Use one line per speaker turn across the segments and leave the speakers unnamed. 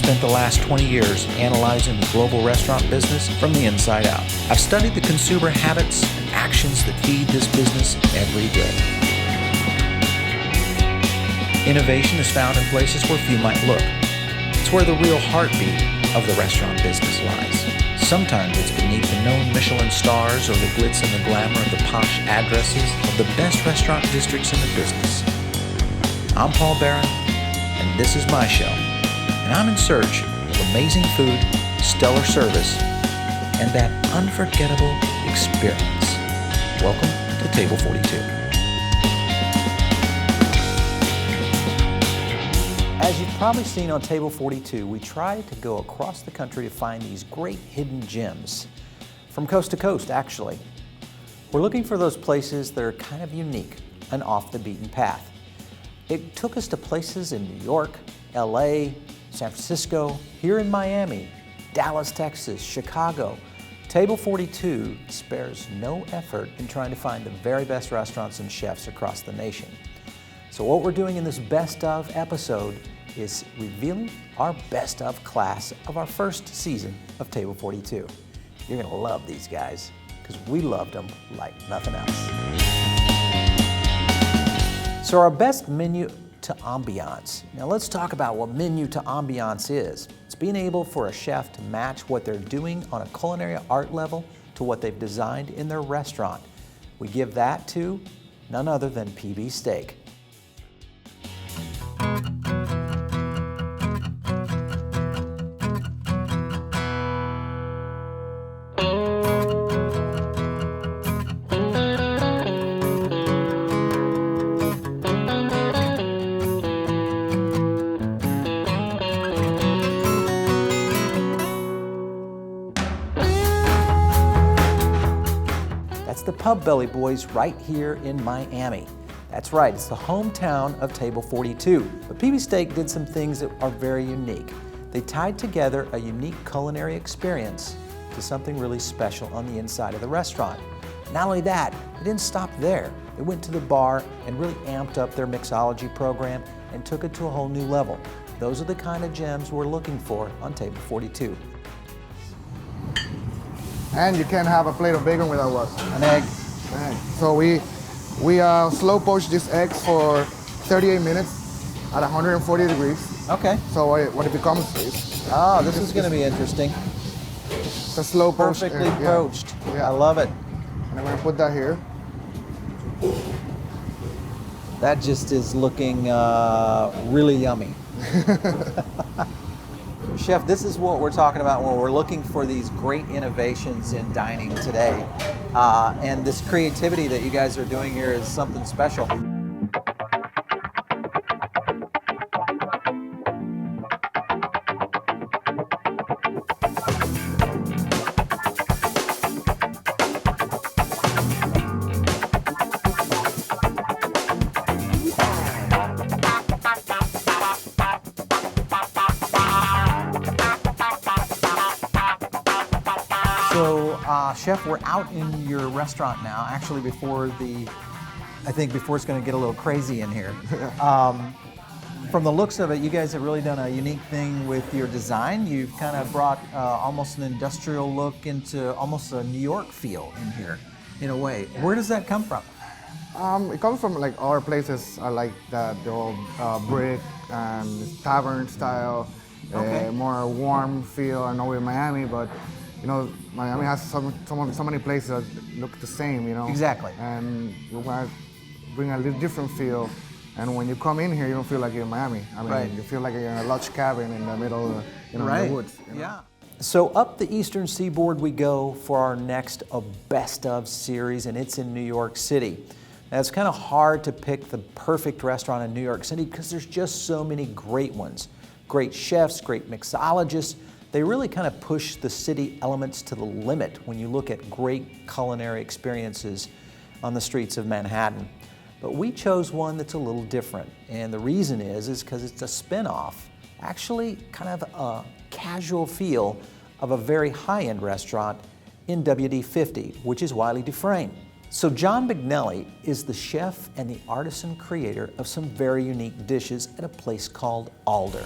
spent the last 20 years analyzing the global restaurant business from the inside out. I've studied the consumer habits and actions that feed this business every day. Innovation is found in places where few might look. It's where the real heartbeat of the restaurant business lies. Sometimes it's beneath the known Michelin stars or the glitz and the glamour of the posh addresses of the best restaurant districts in the business. I'm Paul Barron, and this is my show. And I'm in search of amazing food, stellar service, and that unforgettable experience. Welcome to Table 42. As you've probably seen on Table 42, we try to go across the country to find these great hidden gems. From coast to coast, actually. We're looking for those places that are kind of unique and off the beaten path. It took us to places in New York, LA, San Francisco, here in Miami, Dallas, Texas, Chicago. Table 42 spares no effort in trying to find the very best restaurants and chefs across the nation. So what we're doing in this best of episode is revealing our best of class of our first season of Table 42. You're gonna love these guys because we loved them like nothing else. So our best menu to ambiance. Now let's talk about what menu to ambiance is. It's being able for a chef to match what they're doing on a culinary art level to what they've designed in their restaurant. We give that to none other than PB Steak. That's the Pub Belly Boys right here in Miami. That's right, it's the hometown of Table 42. But PB Steak did some things that are very unique. They tied together a unique culinary experience to something really special on the inside of the restaurant. Not only that, they didn't stop there. They went to the bar and really amped up their mixology program and took it to a whole new level. Those are the kind of gems we're looking for on Table 42.
And you can't have a plate of bacon without what?
An egg.
So we slow poach these eggs for 38 minutes at 140 degrees.
Okay.
So what it becomes is...
This is going to be interesting.
It's a slow poach.
Perfectly poached.
Yeah.
I love it.
And I'm going to put that here.
That just is looking really yummy. Chef, this is what we're talking about when we're looking for these great innovations in dining today. And this creativity that you guys are doing here is something special. So, Chef, we're out in your restaurant now, actually before it's going to get a little crazy in here. From the looks of it, you guys have really done a unique thing with your design. You've kind of brought almost an industrial look into almost a New York feel in here, in a way. Where does that come from?
It comes from like our places are like the old brick and tavern style,
Okay.
More warm feel. I know we're in Miami, but you know, Miami has so many places that look the same, you know.
Exactly.
And we want to bring a little different feel. And when you come in here, you don't feel like you're in Miami. I mean,
Right.
you feel like you're in a lodge cabin in the middle of in the woods. You know?
Yeah. So up the Eastern Seaboard we go for our next Best of series, and it's in New York City. Now, it's kind of hard to pick the perfect restaurant in New York City because there's just so many great ones. Great chefs, great mixologists. They really kind of push the city elements to the limit when you look at great culinary experiences on the streets of Manhattan. But we chose one that's a little different. And the reason is because it's a spin-off, actually kind of a casual feel of a very high-end restaurant in WD-50, which is Wiley Dufresne. So John McNelly is the chef and the artisan creator of some very unique dishes at a place called Alder.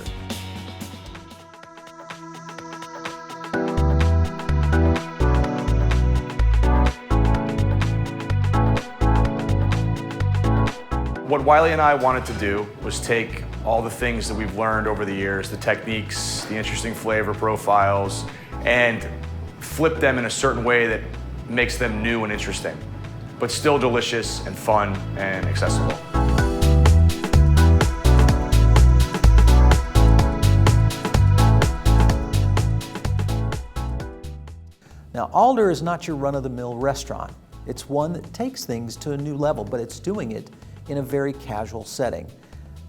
What Wiley and I wanted to do was take all the things that we've learned over the years, the techniques, the interesting flavor profiles, and flip them in a certain way that makes them new and interesting, but still delicious and fun and accessible.
Now, Alder is not your run-of-the-mill restaurant. It's one that takes things to a new level, but it's doing it in a very casual setting.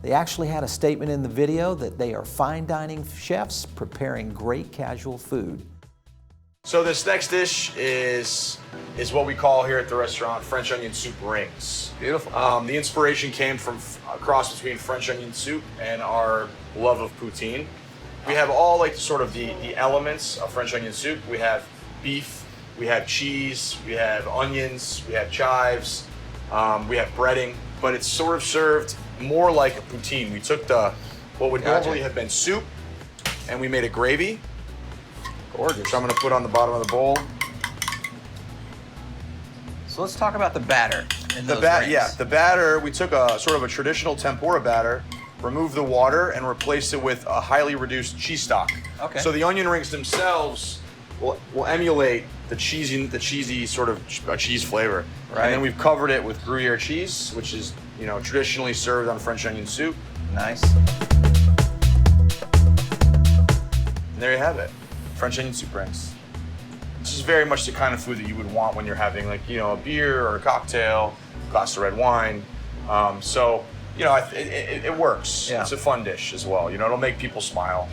They actually had a statement in the video that they are fine dining chefs preparing great casual food.
So this next dish is what we call here at the restaurant French onion soup rings.
Beautiful.
The inspiration came from a cross between French onion soup and our love of poutine. We have all like sort of the elements of French onion soup. We have beef, we have cheese, we have onions, we have chives, we have breading, but it's sort of served more like a poutine. We took what would normally have been soup and we made a gravy. Gorgeous. So I'm gonna put on the bottom of the bowl.
So let's talk about the batter in those rings.
Yeah, the batter, we took a sort of a traditional tempura batter, removed the water and replaced it with a highly reduced cheese stock.
Okay.
So the onion rings themselves will emulate the cheesy sort of cheese flavor.
Right.
And then we've covered it with Gruyere cheese, which is, you know, traditionally served on French onion soup.
Nice.
And there you have it, French onion soup rings. This is very much the kind of food that you would want when you're having, like, you know, a beer or a cocktail, a glass of red wine. So, you know, it works.
Yeah.
It's a fun dish as well. You know, it'll make people smile.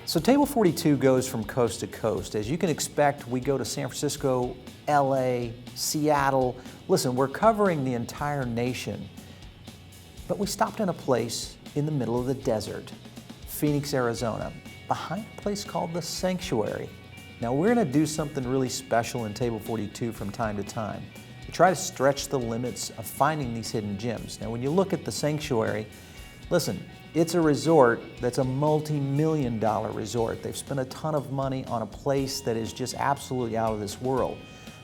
So Table 42 goes from coast to coast. As you can expect, we go to San Francisco, LA, Seattle. Listen, we're covering the entire nation. But we stopped in a place in the middle of the desert, Phoenix, Arizona, behind a place called The Sanctuary. Now we're gonna do something really special in Table 42 from time to time. We try to stretch the limits of finding these hidden gems. Now when you look at The Sanctuary, listen, it's a resort that's a multi-million-dollar resort. They've spent a ton of money on a place that is just absolutely out of this world.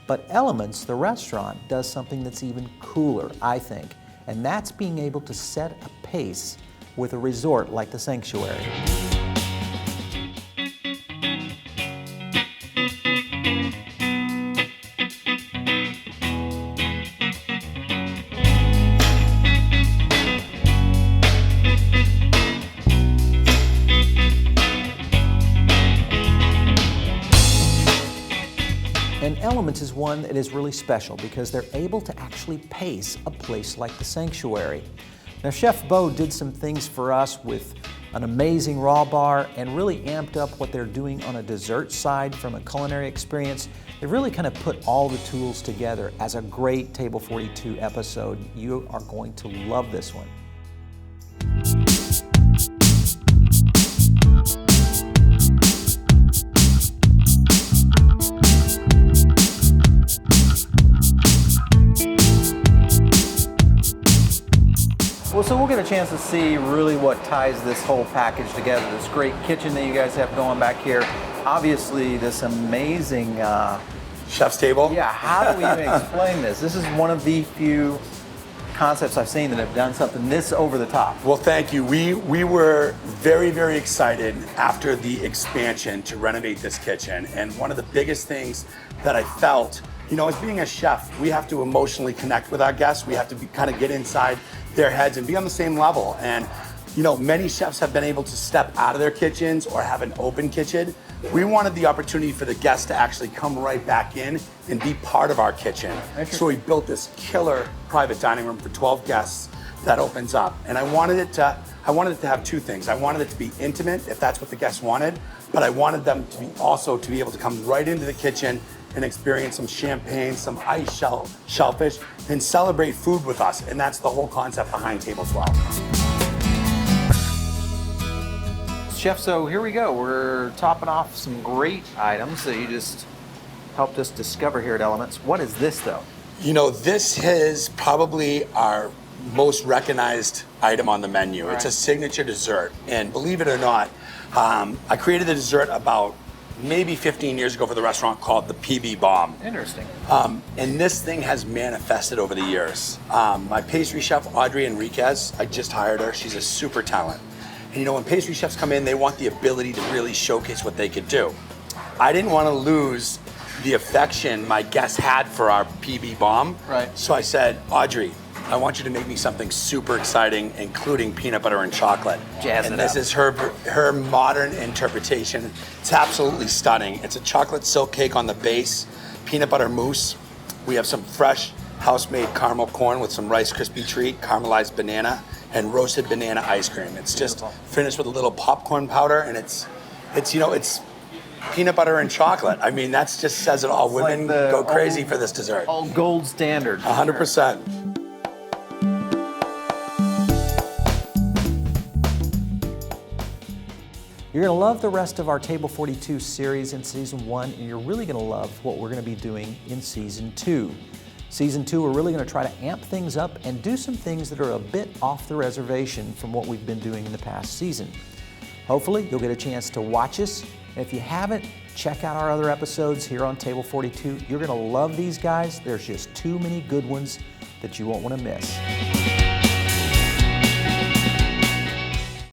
But Elements, the restaurant, does something that's even cooler, I think, and that's being able to set a pace with a resort like The Sanctuary. And Elements is one that is really special because they're able to actually pace a place like The Sanctuary. Now, Chef Bo did some things for us with an amazing raw bar and really amped up what they're doing on a dessert side from a culinary experience. They really kind of put all the tools together as a great Table 42 episode. You are going to love this one. Well, so we'll get a chance to see really what ties this whole package together. This great kitchen that you guys have going back here. Obviously, this amazing...
Chef's table?
Yeah, how do we even explain this? This is one of the few concepts I've seen that have done something this over the top.
Well, thank you. We were very, very excited after the expansion to renovate this kitchen. And one of the biggest things that I felt, you know, as being a chef, we have to emotionally connect with our guests. We have to kind of get inside their heads and be on the same level. And, you know, many chefs have been able to step out of their kitchens or have an open kitchen. We wanted the opportunity for the guests to actually come right back in and be part of our kitchen. So we built this killer private dining room for 12 guests that opens up. And I wanted it to have two things. I wanted it to be intimate, if that's what the guests wanted, but I wanted them to be able to come right into the kitchen and experience some champagne, some iced shellfish, and celebrate food with us. And that's the whole concept behind Table 12.
Chef, so here we go. We're topping off some great items that you just helped us discover here at Elements. What is this, though?
You know, this is probably our most recognized item on the menu. It's a signature dessert. And believe it or not, I created the dessert about maybe 15 years ago for the restaurant called the PB Bomb.
Interesting.
And this thing has manifested over the years. My pastry chef, Audrey Enriquez, I just hired her. She's a super talent. And you know, when pastry chefs come in, they want the ability to really showcase what they could do. I didn't want to lose the affection my guests had for our PB Bomb.
Right.
So I said, Audrey, I want you to make me something super exciting, including peanut butter and chocolate.
Jazz
and
it
this
up.
is her modern interpretation. It's absolutely stunning. It's a chocolate silk cake on the base, peanut butter mousse. We have some fresh house-made caramel corn with some Rice Krispie treat, caramelized banana, and roasted banana ice cream. It's just finished with a little popcorn powder, and it's peanut butter and chocolate. I mean, that just says it all. Women go crazy for this dessert.
Old gold standard.
100%.
You're going to love the rest of our Table 42 series in Season 1, and you're really going to love what we're going to be doing in Season 2. Season 2, we're really going to try to amp things up and do some things that are a bit off the reservation from what we've been doing in the past season. Hopefully, you'll get a chance to watch us. And if you haven't, check out our other episodes here on Table 42. You're going to love these guys. There's just too many good ones that you won't want to miss.